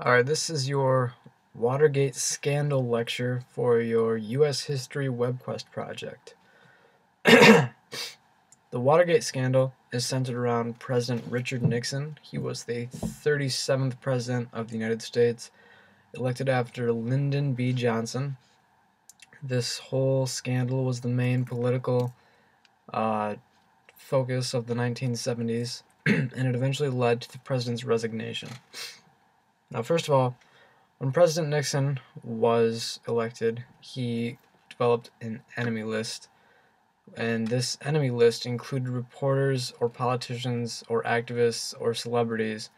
Alright, this is your Watergate scandal lecture for your U.S. History webquest project. The Watergate scandal is centered around President Richard Nixon. He was the 37th President of the United States, elected after Lyndon B. Johnson. This whole scandal was the main political focus of the 1970s, and it eventually led to the president's resignation. Now, first of all, when President Nixon was elected, he developed an enemy list, and this enemy list included reporters or politicians or activists or celebrities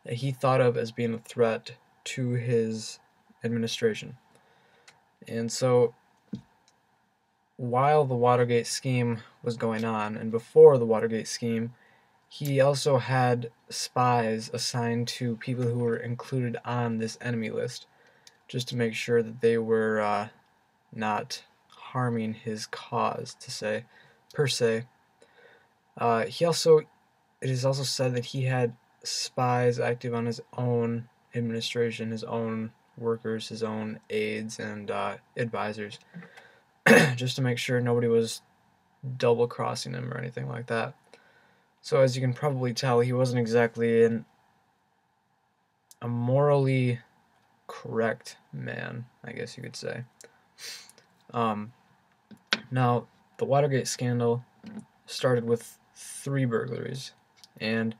that he thought of as being a threat to his administration. And so, while the Watergate scheme was going on, and before the Watergate scheme, he also had spies assigned to people who were included on this enemy list, just to make sure that they were not harming his cause, per se. It is also said that he had spies active on his own administration, his own workers, his own aides and advisors, just to make sure nobody was double-crossing him or anything like that. So as you can probably tell, he wasn't exactly a morally correct man, I guess you could say. Now, the Watergate scandal started with 3 burglaries, and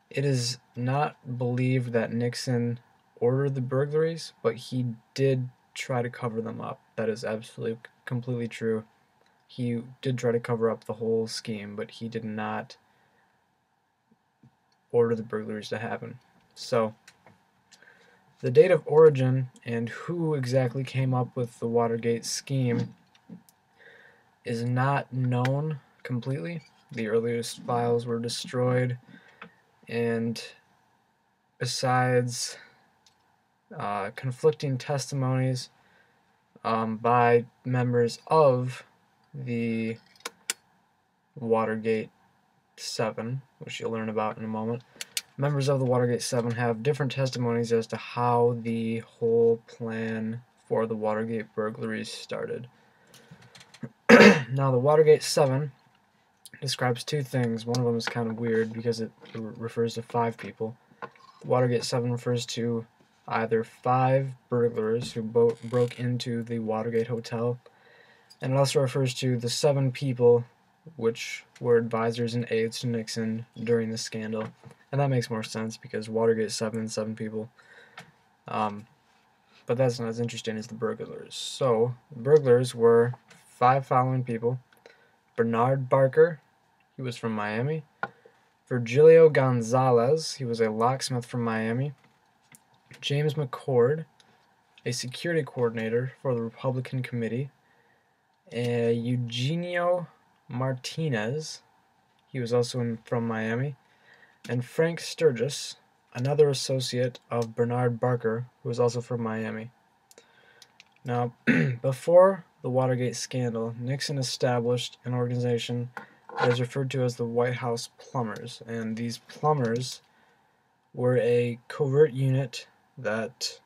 it is not believed that Nixon ordered the burglaries, but he did try to cover them up. That is absolutely, completely true. He did try to cover up the whole scheme, but he did not order the burglaries to happen. So, the date of origin and who exactly came up with the Watergate scheme is not known completely. The earliest files were destroyed, and besides conflicting testimonies by members of the Watergate 7, which you'll learn about in a moment, members of the Watergate 7 have different testimonies as to how the whole plan for the Watergate burglaries started. Now, the Watergate 7 describes 2 things. One of them is kind of weird because it refers to 5 people. The Watergate 7 refers to either 5 burglars who broke into the Watergate Hotel, and it also refers to the 7 people which were advisors and aides to Nixon during the scandal. And that makes more sense because Watergate 7 people. But that's not as interesting as the burglars. So, the burglars were 5 following people: Bernard Barker, he was from Miami; Virgilio Gonzalez, he was a locksmith from Miami; James McCord, a security coordinator for the Republican Committee; Eugenio Martinez, he was also from Miami; and Frank Sturgis, another associate of Bernard Barker, who was also from Miami. Now, before the Watergate scandal, Nixon established an organization that is referred to as the White House Plumbers, and these plumbers were a covert unit that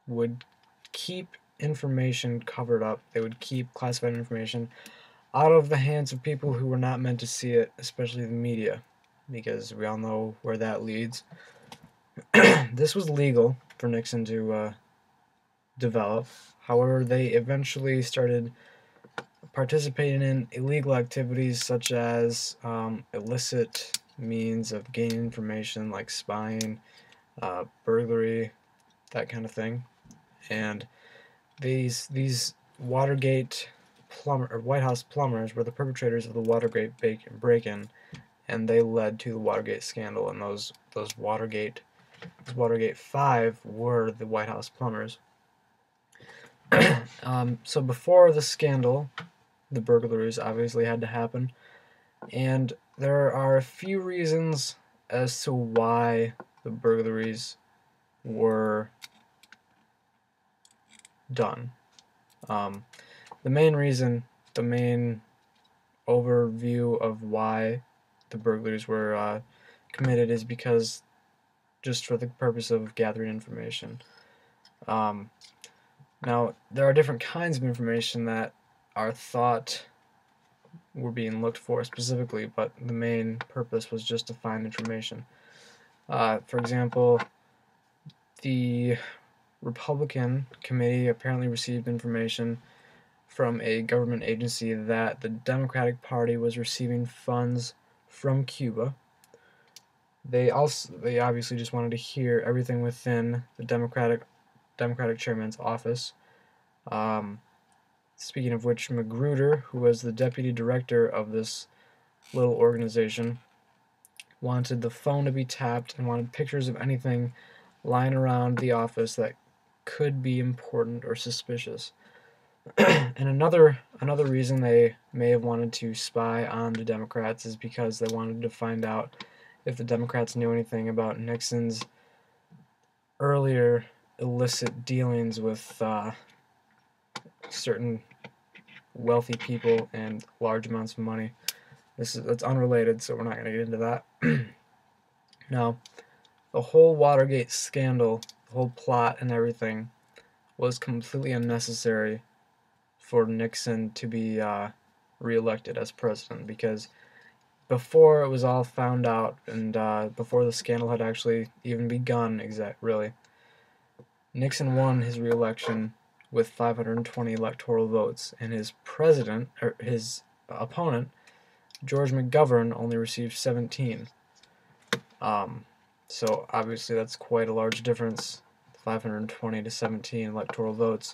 would keep information covered up. They would keep classified information out of the hands of people who were not meant to see it, especially the media, because we all know where that leads. This was legal for Nixon to develop. However, they eventually started participating in illegal activities such as illicit means of gaining information like spying, burglary, that kind of thing. And these Watergate White House plumbers were the perpetrators of the Watergate break-in, and they led to the Watergate scandal. And those Watergate 5 were the White House plumbers. So before the scandal, the burglaries obviously had to happen, and there are a few reasons as to why the burglaries were done. The main reason, the main overview of why the burglaries were committed is because just for the purpose of gathering information. Now, there are different kinds of information that are thought were being looked for specifically, but the main purpose was just to find information. For example, the Republican committee apparently received information from a government agency that the Democratic Party was receiving funds from Cuba. They obviously just wanted to hear everything within the Democratic chairman's office. Speaking of which, Magruder, who was the deputy director of this little organization, wanted the phone to be tapped and wanted pictures of anything lying around the office that could be important or suspicious. And another reason they may have wanted to spy on the Democrats is because they wanted to find out if the Democrats knew anything about Nixon's earlier illicit dealings with certain wealthy people and large amounts of money. That's unrelated, so we're not going to get into that. Now, the whole Watergate scandal, the whole plot and everything, was completely unnecessary for Nixon to be reelected as president, because before it was all found out and before the scandal had actually even begun, really, Nixon won his reelection with 520 electoral votes, and his opponent, George McGovern, only received 17. So obviously that's quite a large difference, 520 to 17 electoral votes.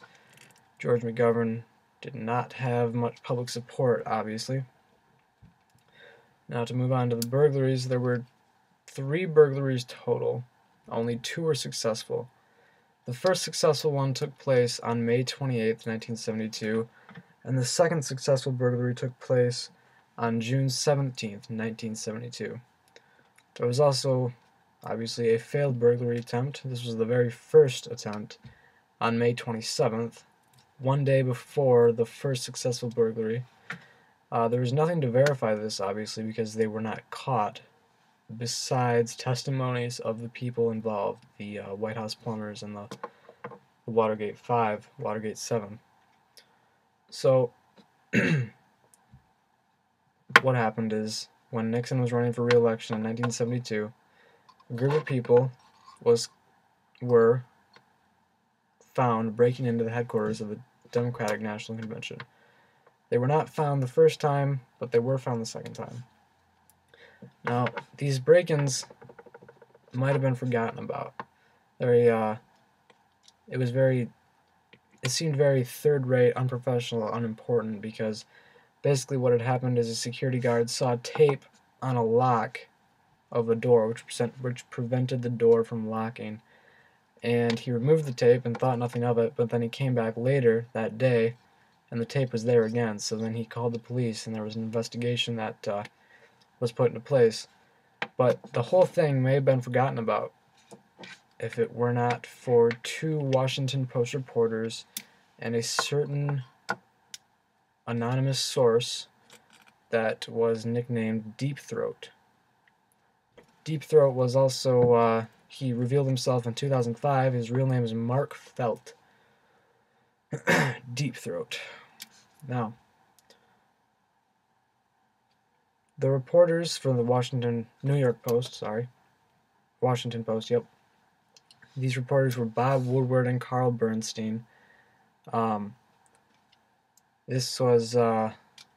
George McGovern did not have much public support, obviously. Now to move on to the burglaries, there were 3 burglaries total. Only 2 were successful. The first successful one took place on May 28, 1972, and the second successful burglary took place on June 17, 1972. There was also, obviously, a failed burglary attempt. This was the very first attempt on May 27th, one day before the first successful burglary. There was nothing to verify this, obviously, because they were not caught, besides testimonies of the people involved, the White House plumbers and the Watergate 5, Watergate 7. So, what happened is, when Nixon was running for re-election in 1972, a group of people were found breaking into the headquarters of the Democratic National Convention. They were not found the first time, but they were found the second time. Now, these break-ins might have been forgotten about. It seemed very third-rate, unprofessional, unimportant, because basically what had happened is a security guard saw tape on a lock of a door, which prevented the door from locking, and he removed the tape and thought nothing of it, but then he came back later that day, and the tape was there again, so then he called the police, and there was an investigation that was put into place. But the whole thing may have been forgotten about if it were not for 2 Washington Post reporters and a certain anonymous source that was nicknamed Deep Throat. Deep Throat was also, he revealed himself in 2005. His real name is Mark Felt. Deep Throat. Now, the reporters from the Washington Post, yep. These reporters were Bob Woodward and Carl Bernstein. They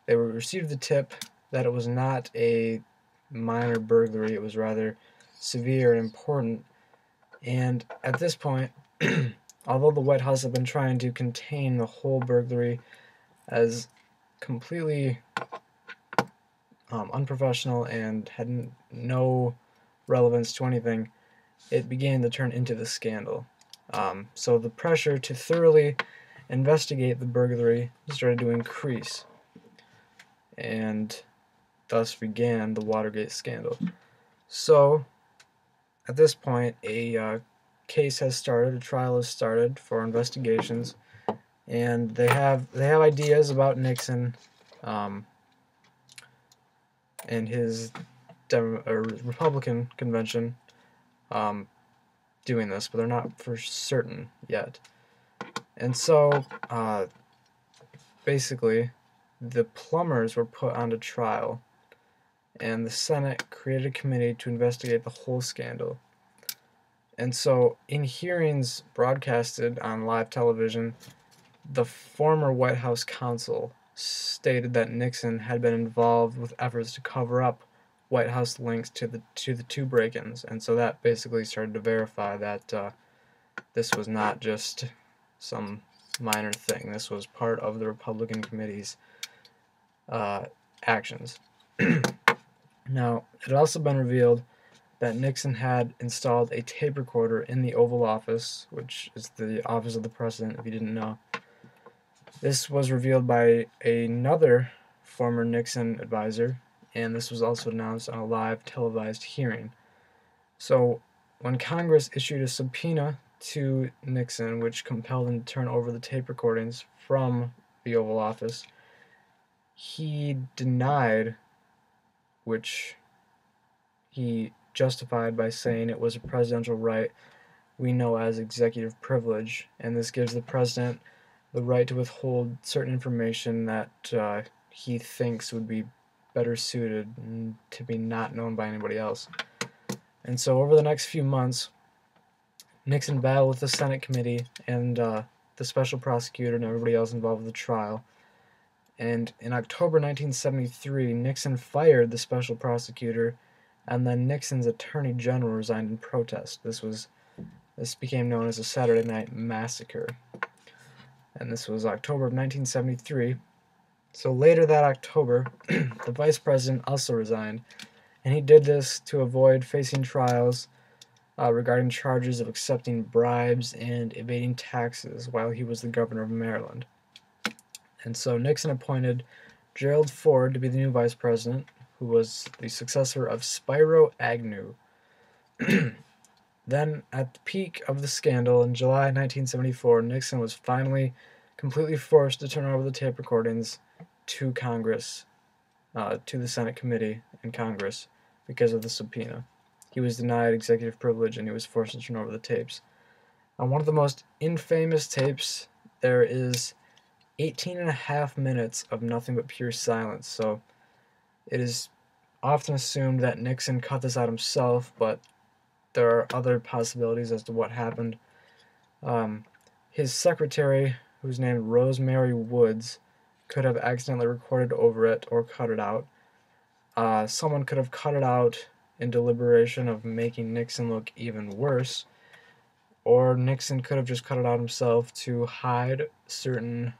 received the tip that it was not a minor burglary, it was rather severe and important. And at this point, although the White House had been trying to contain the whole burglary as completely unprofessional and had no relevance to anything, it began to turn into the scandal. So the pressure to thoroughly investigate the burglary started to increase, and thus began the Watergate scandal. So, at this point, a case has started, a trial has started for investigations, and they have ideas about Nixon and his Republican convention doing this, but they're not for certain yet. And so, basically, the plumbers were put onto trial, and the Senate created a committee to investigate the whole scandal. And so, in hearings broadcasted on live television, the former White House counsel stated that Nixon had been involved with efforts to cover up White House links to the two break-ins, and so that basically started to verify that this was not just some minor thing. This was part of the Republican committee's actions. Now, it had also been revealed that Nixon had installed a tape recorder in the Oval Office, which is the office of the president, if you didn't know. This was revealed by another former Nixon advisor, and this was also announced on a live televised hearing. So, when Congress issued a subpoena to Nixon, which compelled him to turn over the tape recordings from the Oval Office, he denied, which he justified by saying it was a presidential right we know as executive privilege, and this gives the president the right to withhold certain information that he thinks would be better suited to be not known by anybody else. And so over the next few months, Nixon battled with the Senate committee and the special prosecutor and everybody else involved with the trial. And in October 1973, Nixon fired the special prosecutor, and then Nixon's attorney general resigned in protest. This became known as the Saturday Night Massacre. And this was October of 1973. So later that October, the vice president also resigned, and he did this to avoid facing trials regarding charges of accepting bribes and evading taxes while he was the governor of Maryland. And so Nixon appointed Gerald Ford to be the new vice president, who was the successor of Spiro Agnew. Then, at the peak of the scandal in July 1974, Nixon was finally completely forced to turn over the tape recordings to Congress, to the Senate committee in Congress, because of the subpoena. He was denied executive privilege and he was forced to turn over the tapes. On one of the most infamous tapes, there is 18 and a half minutes of nothing but pure silence. So it is often assumed that Nixon cut this out himself, but there are other possibilities as to what happened. His secretary, who's named Rosemary Woods, could have accidentally recorded over it or cut it out. Someone could have cut it out in deliberation of making Nixon look even worse, or Nixon could have just cut it out himself to hide certain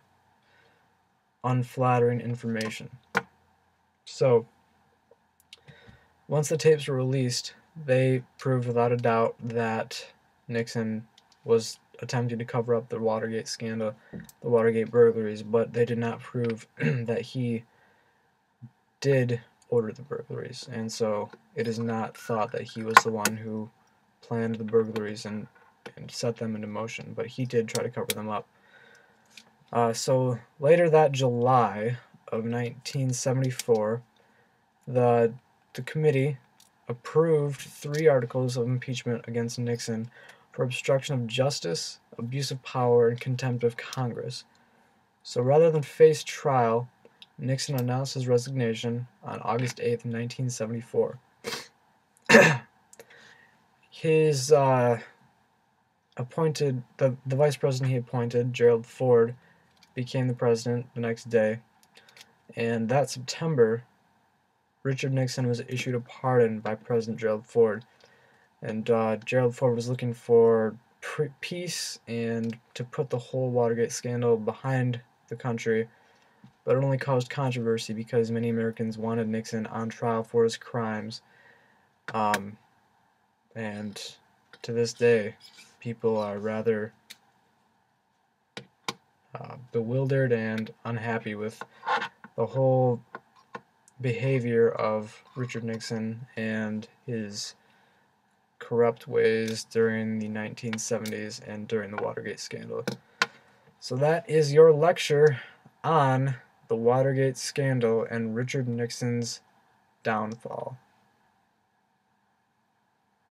unflattering information. So, once the tapes were released, they proved without a doubt that Nixon was attempting to cover up the Watergate scandal, the Watergate burglaries, but they did not prove that he did order the burglaries, and so it is not thought that he was the one who planned the burglaries and set them into motion, but he did try to cover them up. So later that July of 1974, the committee approved 3 articles of impeachment against Nixon for obstruction of justice, abuse of power, and contempt of Congress. So rather than face trial, Nixon announced his resignation on August 8th, 1974. His the vice president he appointed, Gerald Ford, became the president the next day, and that September, Richard Nixon was issued a pardon by President Gerald Ford, and Gerald Ford was looking for peace and to put the whole Watergate scandal behind the country, but it only caused controversy because many Americans wanted Nixon on trial for his crimes, and to this day, people are rather bewildered and unhappy with the whole behavior of Richard Nixon and his corrupt ways during the 1970s and during the Watergate scandal. So that is your lecture on the Watergate scandal and Richard Nixon's downfall.